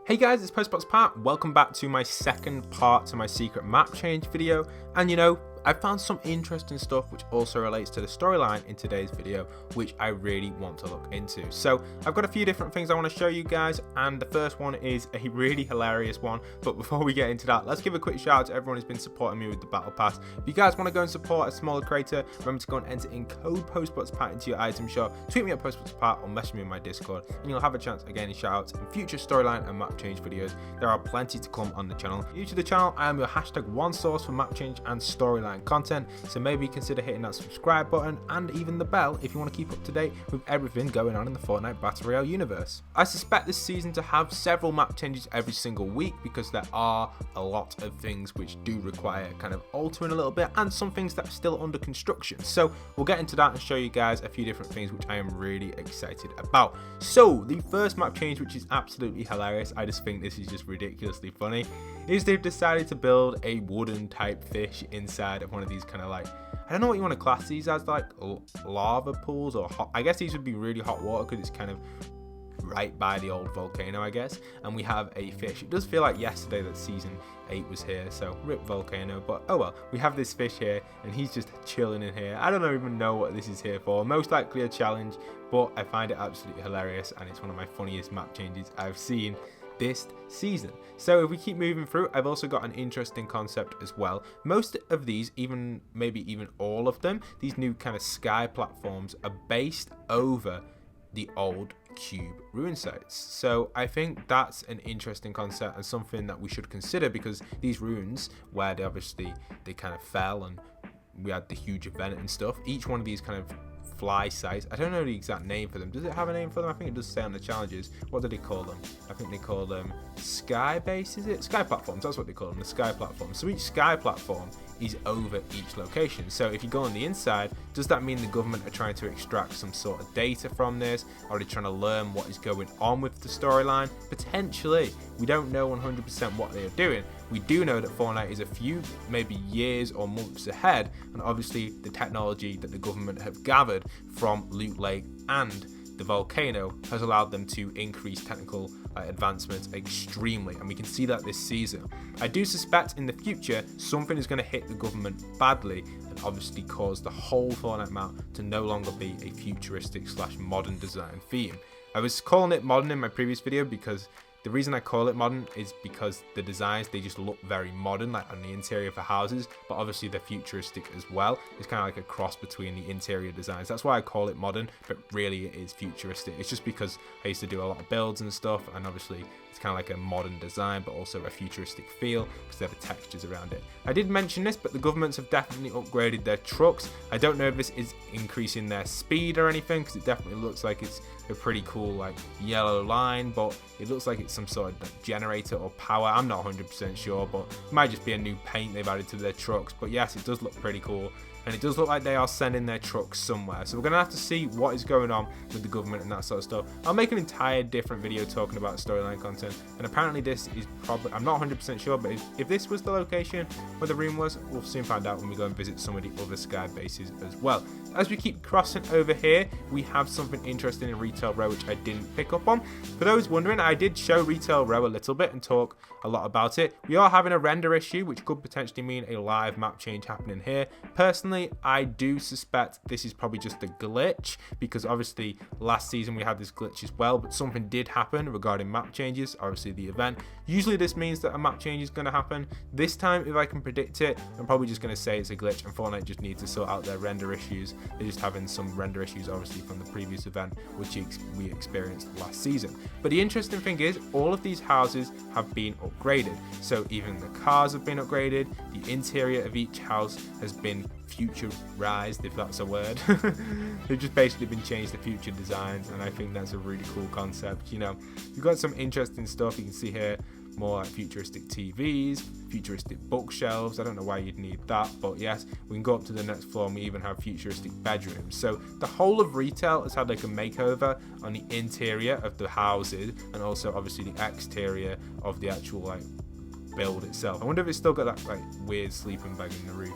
Hey guys, it's Postboxpat. Welcome back to my second part to my secret map change video. And I found some interesting stuff which also relates to the storyline in today's video, which I really want to look into. So I've got a few different things I want to show you guys, and the first one is a really hilarious one. But before we get into that, let's give a quick shout out to everyone who's been supporting me with the battle pass. If you guys want to go and support a smaller creator, remember to go and enter in code Postboxpat into your item shop. Tweet me at Postboxpat or message me in my Discord, and you'll have a chance again in shout outs in future storyline and map change videos. There are plenty to come on the channel. New to the channel, I am your #1 source for map change and storyline content, so maybe consider hitting that subscribe button and even the bell if you want to keep up to date with everything going on in the Fortnite Battle Royale universe. I suspect this season to have several map changes every single week because there are a lot of things which do require kind of altering a little bit, and some things that are still under construction. So we'll get into that and show you guys a few different things which I am really excited about. So the first map change, which is absolutely hilarious, I just think this is just ridiculously funny, is they've decided to build a wooden type fish inside of one of these kind of like, I don't know what you want to class these as, like lava pools or hot. I guess these would be really hot water because it's kind of right by the old volcano, I guess. And we have a fish. It does feel like yesterday that season 8 was here, so rip Volcano, but oh well. We have this fish here and he's just chilling in here. I don't even know what this is here for. Most likely a challenge, but I find it absolutely hilarious, and it's one of my funniest map changes I've seen this season. So if we keep moving through, I've also got an interesting concept as well. Most of these, maybe even all of them, these new kind of sky platforms are based over the old cube ruin sites. So I think that's an interesting concept and something that we should consider, because these ruins where they kind of fell and we had the huge event and stuff, each one of these kind of fly sites, I don't know the exact name for them. Does it have a name for them? I think it does say on the challenges. What do they call them? I think they call them sky base, is it? Sky platforms, that's what they call them, the sky platforms. So each sky platform is over each location. So if you go on the inside, does that mean the government are trying to extract some sort of data from this? Are they trying to learn what is going on with the storyline? Potentially. We don't know 100% what they are doing. We do know that Fortnite is a few, maybe years or months ahead, and obviously the technology that the government have gathered from Loot Lake and the Volcano has allowed them to increase technical advancements extremely, and we can see that this season. I do suspect in the future something is going to hit the government badly and obviously cause the whole Fortnite map to no longer be a futuristic / modern design theme. I was calling it modern in my previous video because the reason I call it modern is because the designs, they just look very modern, like on the interior for houses, but obviously they're futuristic as well. It's kind of like a cross between the interior designs. That's why I call it modern, but really it is futuristic. It's just because I used to do a lot of builds and stuff, and obviously it's kind of like a modern design, but also a futuristic feel because they have the textures around it. I did mention this, but the governments have definitely upgraded their trucks. I don't know if this is increasing their speed or anything, because it definitely looks like it's a pretty cool like yellow line, but it looks like it's some sort of like generator or power. I'm not 100% sure, but it might just be a new paint they've added to their trucks. But yes, it does look pretty cool, and it does look like they are sending their trucks somewhere. So we're gonna have to see what is going on with the government and that sort of stuff. I'll make an entire different video talking about storyline content, and apparently this is probably, I'm not 100% sure, but if this was the location where the room was, we'll soon find out when we go and visit some of the other sky bases as well. As we keep crossing over here, we have something interesting in Retail Row which I didn't pick up on. For those wondering, I did show Retail Row a little bit and talk a lot about it. We are having a render issue, which could potentially mean a live map change happening here. Personally, I do suspect this is probably just a glitch, because obviously last season we had this glitch as well, but something did happen regarding map changes, obviously the event. Usually this means that a map change is going to happen. This time, if I can predict it, I'm probably just going to say it's a glitch and Fortnite just needs to sort out their render issues. They're just having some render issues obviously from the previous event, which we experienced last season. But the interesting thing is, all of these houses have been upgraded. So even the cars have been upgraded, the interior of each house has been futurized, if that's a word. They've just basically been changed to future designs, and I think that's a really cool concept. You've got some interesting stuff. You can see here more like futuristic TVs, futuristic bookshelves. I don't know why you'd need that, but yes, we can go up to the next floor and we even have futuristic bedrooms. So the whole of retail has had like a makeover on the interior of the houses, and also obviously the exterior of the actual like build itself. I wonder if it's still got that like weird sleeping bag in the roof.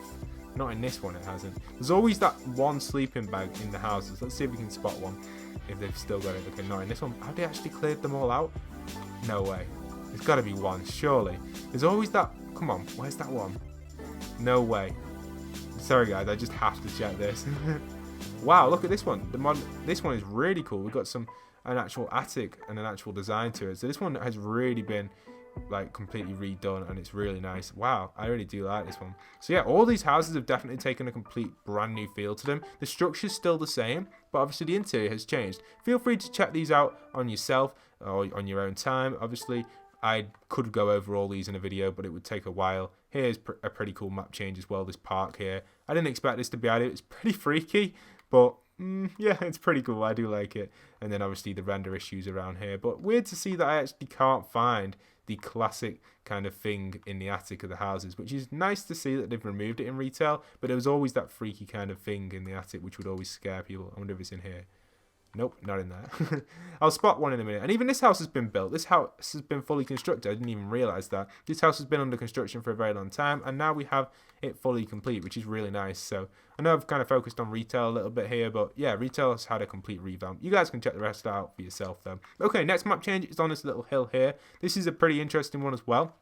Not in this one, it hasn't. There's always that one sleeping bag in the houses. Let's see if we can spot one, if they've still got it. Okay, not in this one. Have they actually cleared them all out? No way. There's got to be one, surely. There's always that. Come on, where's that one? No way. Sorry guys, I just have to check this. Wow, look at this one. This one is really cool. We've got an actual attic and an actual design to it. So this one has really been like completely redone, and it's really nice. Wow, I really do like this one. So yeah, all these houses have definitely taken a complete brand new feel to them. The structure's still the same, but obviously the interior has changed. Feel free to check these out on yourself or on your own time. Obviously, I could go over all these in a video, but it would take a while. Here's a pretty cool map change as well, this park here. I didn't expect this to be added. It's pretty freaky, but yeah, it's pretty cool. I do like it. And then obviously the render issues around here. But weird to see that I actually can't find the classic kind of thing in the attic of the houses, which is nice to see that they've removed it in retail. But there was always that freaky kind of thing in the attic, which would always scare people. I wonder if it's in here. Nope, not in there. I'll spot one in a minute. And even this house has been built. This house has been fully constructed. I didn't even realise that. This house has been under construction for a very long time, and now we have it fully complete, which is really nice. So I know I've kind of focused on retail a little bit here, but yeah, retail has had a complete revamp. You guys can check the rest out for yourself though. Okay, next map change is on this little hill here. This is a pretty interesting one as well.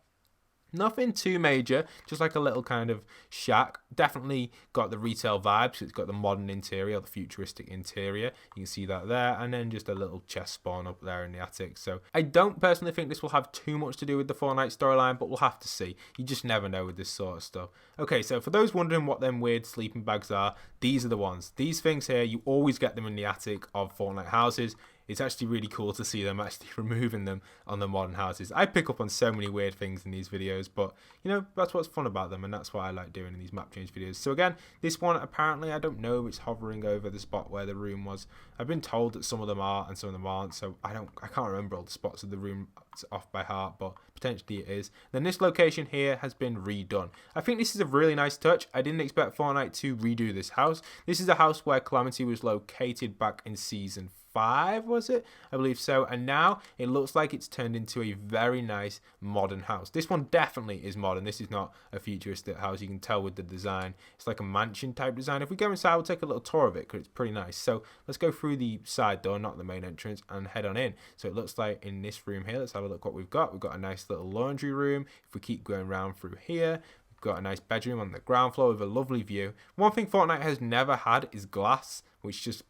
Nothing too major, just like a little kind of shack. Definitely got the retail vibes. It's got the modern interior, the futuristic interior. You can see that there. And then just a little chest spawn up there in the attic. So I don't personally think this will have too much to do with the Fortnite storyline, but we'll have to see. You just never know with this sort of stuff. Okay, so for those wondering what them weird sleeping bags are, these are the ones. These things here, you always get them in the attic of Fortnite houses. It's actually really cool to see them actually removing them on the modern houses. I pick up on so many weird things in these videos, but you know, that's what's fun about them, and that's what I like doing in these map change videos. So again, this one apparently, I don't know if it's hovering over the spot where the room was. I've been told that some of them are and some of them aren't, so I can't remember all the spots of the room off by heart, but potentially it is. Then this location here has been redone. I think this is a really nice touch. I didn't expect Fortnite to redo this house. This is a house where Calamity was located back in season 5, was it? I believe so. And now it looks like it's turned into a very nice modern house. This one definitely is modern. This is not a futuristic house. You can tell with the design. It's like a mansion type design. If we go inside, we'll take a little tour of it because it's pretty nice. So let's go through the side door, not the main entrance, and head on in. So it looks like in this room here, let's have a look what we've got. We've got a nice little laundry room. If we keep going around through here, we've got a nice bedroom on the ground floor with a lovely view. One thing Fortnite has never had is glass, which just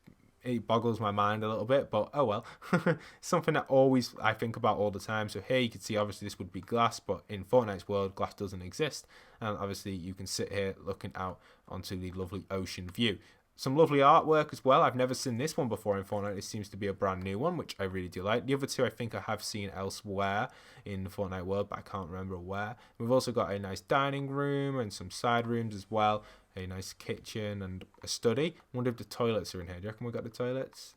it boggles my mind a little bit, but oh well. Something that always I think about all the time. So here you can see obviously this would be glass, but in Fortnite's world glass doesn't exist, and obviously you can sit here looking out onto the lovely ocean view. Some lovely artwork as well. I've never seen this one before in Fortnite. This seems to be a brand new one, which I really do like. The other two I think I have seen elsewhere in the Fortnite world, but I can't remember where. We've also got a nice dining room and some side rooms as well. A nice kitchen and a study. I wonder if the toilets are in here. Do you reckon we got the toilets?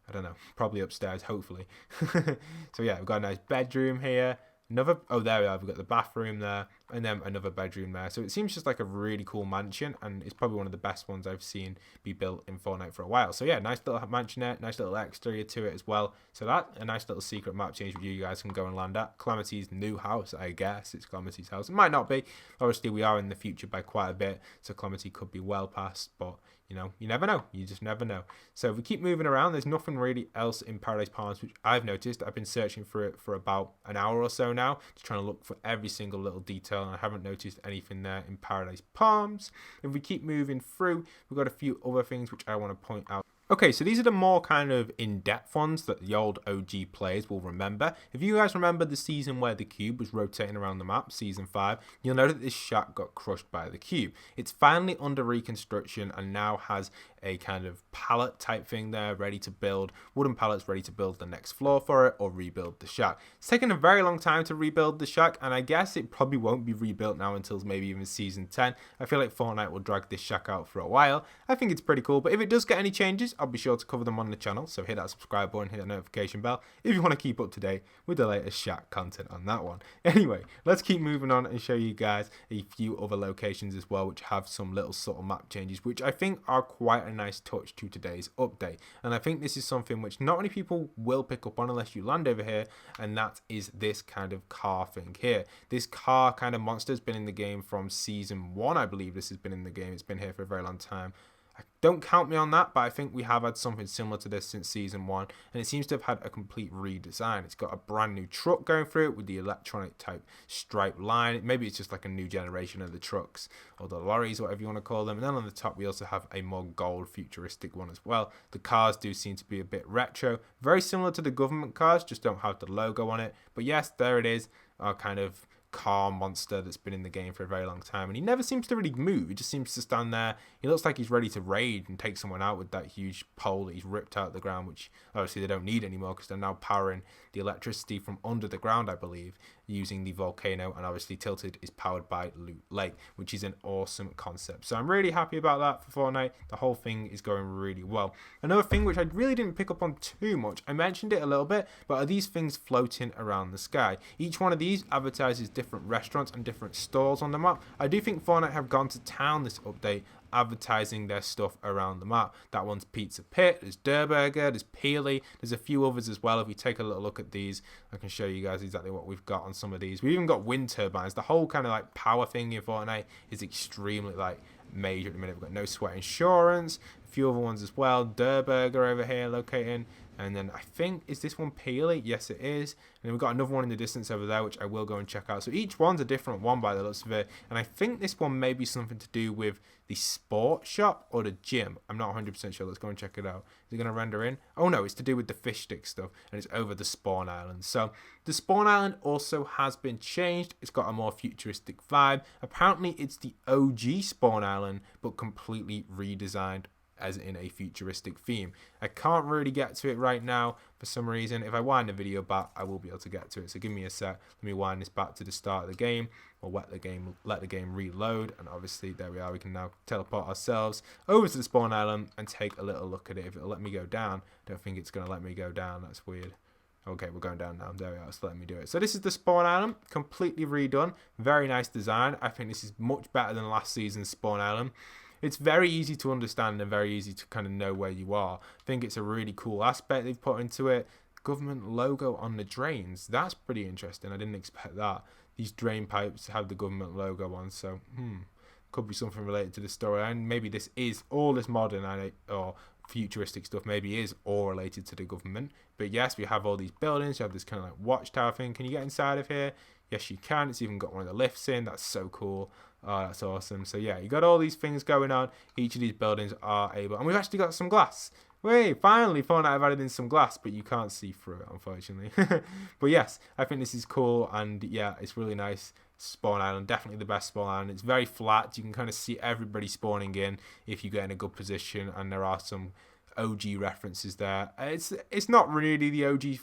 I don't know. Probably upstairs, hopefully. So yeah, we've got a nice bedroom here. Oh, there we are. We've got the bathroom there, and then another bedroom there. So it seems just like a really cool mansion, and it's probably one of the best ones I've seen be built in Fortnite for a while. So yeah, nice little mansionette, nice little exterior to it as well. So that, a nice little secret map change which you guys can go and land at. Calamity's new house, I guess. It's Calamity's house. It might not be. Obviously, we are in the future by quite a bit, so Calamity could be well past, but you know, you never know. You just never know. So if we keep moving around, there's nothing really else in Paradise Palms, which I've noticed. I've been searching for it for about an hour or so now, just trying to look for every single little detail, and I haven't noticed anything there in Paradise Palms. If we keep moving through, we've got a few other things which I want to point out. Okay, so these are the more kind of in-depth ones that the old OG players will remember. If you guys remember the season where the cube was rotating around the map, season 5, you'll know that this shack got crushed by the cube. It's finally under reconstruction and now has a kind of pallet type thing there ready to build, wooden pallets ready to build the next floor for it or rebuild the shack. It's taken a very long time to rebuild the shack, and I guess it probably won't be rebuilt now until maybe even season 10. I feel like Fortnite will drag this shack out for a while. I think it's pretty cool, but if it does get any changes, I'll be sure to cover them on the channel, so hit that subscribe button, hit that notification bell if you want to keep up to date with the latest shack content on that one. Anyway, let's keep moving on and show you guys a few other locations as well which have some little subtle map changes which I think are quite a nice touch to today's update. And I think this is something which not many people will pick up on unless you land over here, and that is this kind of car thing here. This car kind of monster has been in the game from season 1, I believe this has been in the game. It's been here for a very long time. Don't count me on that, but I think we have had something similar to this since season 1, and it seems to have had a complete redesign. It's got a brand new truck going through it with the electronic type stripe line. Maybe it's just like a new generation of the trucks or the lorries, whatever you want to call them. And then on the top we also have a more gold futuristic one as well. The cars do seem to be a bit retro, very similar to the government cars, just don't have the logo on it. But yes, there it is, our kind of car monster that's been in the game for a very long time, and he never seems to really move. He just seems to stand there. He looks like he's ready to raid and take someone out with that huge pole that he's ripped out of the ground, which obviously they don't need anymore because they're now powering the electricity from under the ground, I believe, using the volcano. And obviously Tilted is powered by Loot Lake, which is an awesome concept. So I'm really happy about that for Fortnite. The whole thing is going really well. Another thing which I really didn't pick up on too much, I mentioned it a little bit, but are these things floating around the sky? Each one of these advertises different restaurants and different stalls on the map. I do think Fortnite have gone to town this update, advertising their stuff around the map. That one's Pizza Pit, there's Durburger, there's Peely, there's a few others as well. If we take a little look at these, I can show you guys exactly what we've got on some of these. We've even got wind turbines. The whole kind of like power thing in Fortnite is extremely like major at the minute. We've got No Sweat Insurance, a few other ones as well. Durburger over here locating. And then I think, is this one Peely? Yes, it is. And then we've got another one in the distance over there, which I will go and check out. So each one's a different one by the looks of it. And I think this one may be something to do with the sports shop or the gym. I'm not 100% sure. Let's go and check it out. Is it going to render in? Oh no, it's to do with the fish stick stuff. And it's over the spawn island. So the spawn island also has been changed. It's got a more futuristic vibe. Apparently it's the OG spawn island, but completely redesigned as in a futuristic theme. I can't really get to it right now for some reason. If I wind the video back, I will be able to get to it. So give me a sec. Let me wind this back to the start of the game, or let the game reload. And obviously there we are. We can now teleport ourselves over to the spawn island and take a little look at it. If it'll let me go down, I don't think it's going to let me go down. That's weird. Okay, we're going down now. There we are. It's letting me do it. So this is the spawn island, completely redone. Very nice design. I think this is much better than last season's spawn island. It's very easy to understand and very easy to kind of know where you are. I think it's a really cool aspect they've put into it. Government logo on the drains. That's pretty interesting. I didn't expect that. These drain pipes have the government logo on, so could be something related to the storyline. Maybe this is all this modern or futuristic stuff maybe is all related to the government. But yes, we have all these buildings. You have this kind of like watchtower thing. Can you get inside of here? Yes, you can. It's even got one of the lifts in. That's so cool. Oh, that's awesome. So yeah, you got all these things going on. Each of these buildings are able, and we've actually got some glass. Wait, finally Fortnite have added in some glass, but you can't see through it, unfortunately. But yes, I think this is cool, and yeah, it's really nice. Spawn island, definitely the best spawn island. It's very flat. You can kind of see everybody spawning in if you get in a good position, and there are some OG references there. It's not really the OG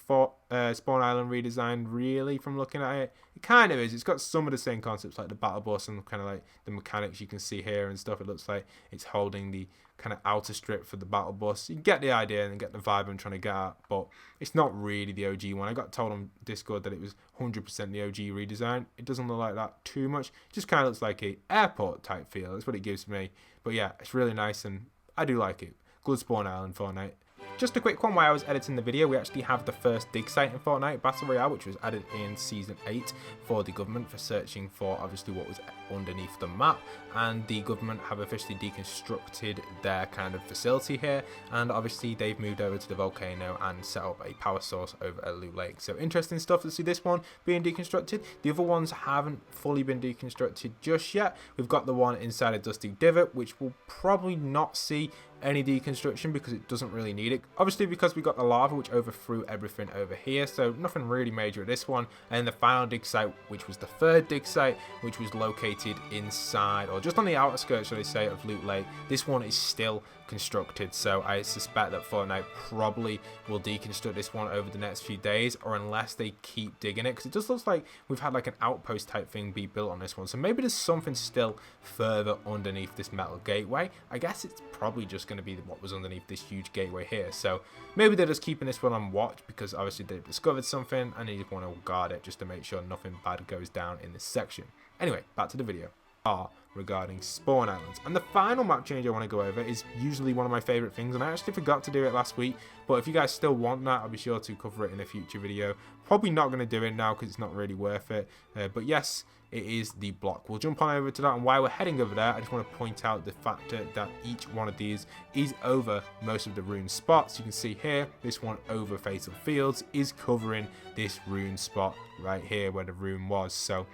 Spawn Island redesign, really, from looking at it. It kind of is. It's got some of the same concepts like the battle bus and kind of like the mechanics you can see here and stuff. It looks like it's holding the kind of outer strip for the battle bus. You get the idea and get the vibe I'm trying to get at, but it's not really the OG one. I got told on Discord that it was 100% the OG redesign. It doesn't look like that too much. It just kind of looks like a airport type feel. That's what it gives me. But yeah, it's really nice and I do like it. Good spawn island Fortnite. Just a quick one, while I was editing the video, we actually have the first dig site in Fortnite Battle Royale, which was added in Season 8 for the government for searching for obviously what was underneath the map, and the government have officially deconstructed their kind of facility here, and obviously they've moved over to the volcano and set up a power source over at Loot Lake. So interesting stuff to see this one being deconstructed. The other ones haven't fully been deconstructed just yet. We've got the one inside a Dusty Divot, which will probably not see any deconstruction because it doesn't really need it, obviously, because we got the lava which overthrew everything over here, so nothing really major at this one. And the final dig site, which was the third dig site, which was located inside, or just on the outskirts, should I say, of Loot Lake. This one is still constructed, so I suspect that Fortnite probably will deconstruct this one over the next few days, or unless they keep digging it, because it just looks like we've had like an outpost type thing be built on this one. So maybe there's something still further underneath this metal gateway. I guess it's probably just going to be what was underneath this huge gateway here. So maybe they're just keeping this one on watch because obviously they've discovered something and they just want to guard it just to make sure nothing bad goes down in this section. Anyway, back to the video. are regarding spawn islands. And the final map change I want to go over is usually one of my favorite things, and I actually forgot to do it last week, but if you guys still want that, I'll be sure to cover it in a future video. Probably not going to do it now because it's not really worth it, but yes, it is the block. We'll jump on over to that, and while we're heading over there, I just want to point out the fact that each one of these is over most of the rune spots. You can see here, this one over Fatal Fields is covering this rune spot right here where the rune was. So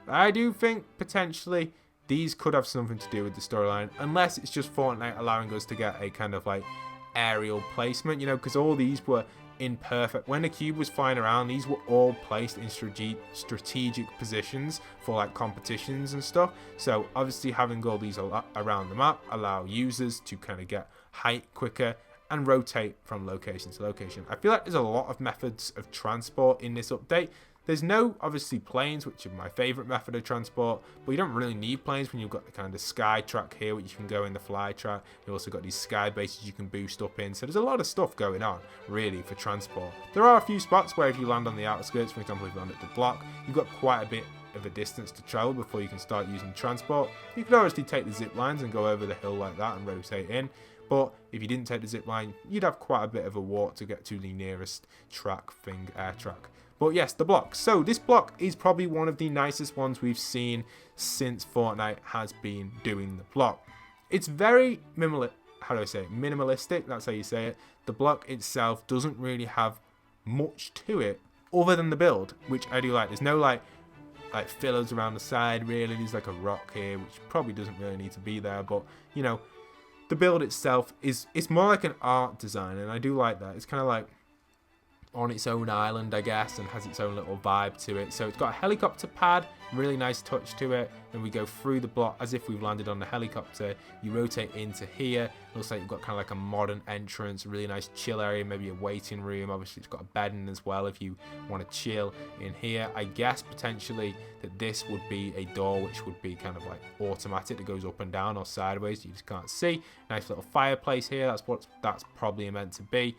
I do think potentially these could have something to do with the storyline, unless it's just Fortnite allowing us to get a kind of like aerial placement, you know, because all these were imperfect. When the cube was flying around, these were all placed in strategic positions for like competitions and stuff. So obviously having all these around the map allow users to kind of get height quicker and rotate from location to location. I feel like there's a lot of methods of transport in this update. There's no, obviously, planes, which are my favourite method of transport, but you don't really need planes when you've got the kind of sky track here, which you can go in the fly track. You've also got these sky bases you can boost up in, so there's a lot of stuff going on, really, for transport. There are a few spots where if you land on the outskirts, for example, if you land at the block, you've got quite a bit of a distance to travel before you can start using transport. You could obviously take the zip lines and go over the hill like that and rotate in, but if you didn't take the zip line, you'd have quite a bit of a walk to get to the nearest track thing, air track. But yes, the block. So this block is probably one of the nicest ones we've seen since Fortnite has been doing the block. It's very minimalistic, that's how you say it. The block itself doesn't really have much to it other than the build, which I do like. There's no like fillers around the side really. There's like a rock here, which probably doesn't really need to be there, but you know, the build itself it's more like an art design, and I do like that. It's kind of like on its own island, I guess, and has its own little vibe to it. So it's got a helicopter pad, really nice touch to it, and we go through the block as if we've landed on the helicopter. You rotate into here, looks like you've got kind of like a modern entrance, really nice chill area, maybe a waiting room. Obviously it's got a bed in as well if you want to chill in here. I guess potentially that this would be a door which would be kind of like automatic, that goes up and down or sideways, you just can't see. Nice little fireplace here, that's probably meant to be.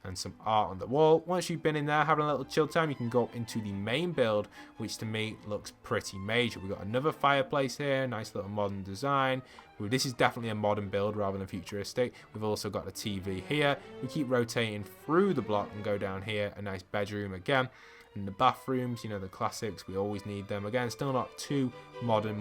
And some art on the wall. Once you've been in there having a little chill time, you can go into the main build, which to me looks pretty major. We've got another fireplace here, nice little modern design. This is definitely a modern build rather than futuristic. We've also got a TV here. We keep rotating through the block and go down here, a nice bedroom again. And the bathrooms, you know, the classics, we always need them. Again, still not too modern,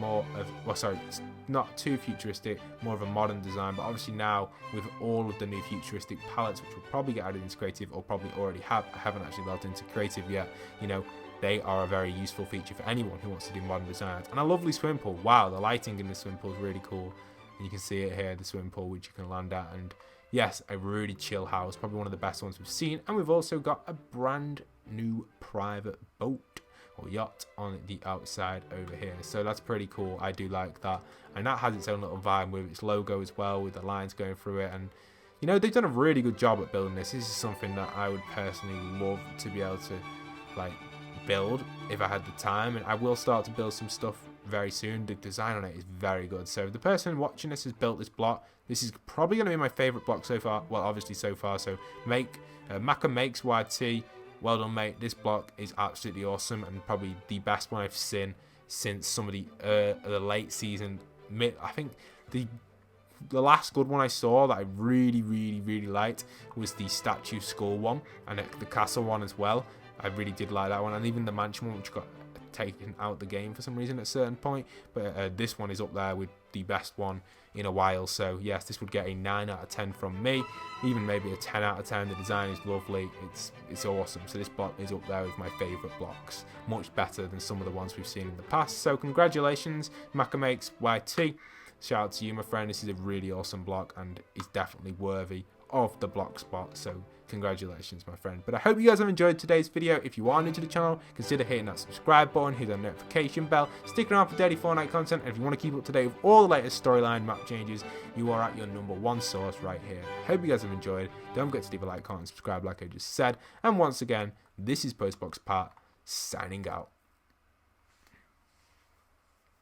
not too futuristic, more of a modern design. But obviously now, with all of the new futuristic palettes, which will probably get added into creative, or probably already have, I haven't actually logged into creative yet, you know, they are a very useful feature for anyone who wants to do modern designs. And a lovely swimming pool. Wow, the lighting in the swimming pool is really cool. And you can see it here, the swimming pool, which you can land at. And yes, a really chill house, probably one of the best ones we've seen. And we've also got a brand new private boat or yacht on the outside over here, so that's pretty cool. I do like that, and that has its own little vibe with its logo as well, with the lines going through it. And you know, they've done a really good job at building this. This is something that I would personally love to be able to like build if I had the time, and I will start to build some stuff very soon. The design on it is very good. So the person watching this has built this block. This is probably going to be my favorite block so far, well obviously so far. So Maka Makes YT, well done mate. This block is absolutely awesome, and probably the best one I've seen since some of the late season. I think the last good one I saw that I really liked was the statue skull one, and the castle one as well. I really did like that one, and even the mansion one, which got taken out the game for some reason at a certain point. But this one is up there with the best one in a while. So yes, this would get a 9 out of 10 from me, even maybe a 10 out of 10. The design is lovely, it's awesome. So this block is up there with my favorite blocks, much better than some of the ones we've seen in the past. So congratulations, Makamakes YT. Shout out to you, my friend. This is a really awesome block, and is definitely worthy of the block spot. So congratulations, my friend. But I hope you guys have enjoyed today's video. If you are new to the channel, consider hitting that subscribe button, hit that notification bell, stick around for daily Fortnite content. And if you want to keep up to date with all the latest storyline map changes, you are at your #1 source right here. Hope you guys have enjoyed. Don't forget to leave a like, comment, and subscribe like I just said. And once again, this is Postboxpat signing out.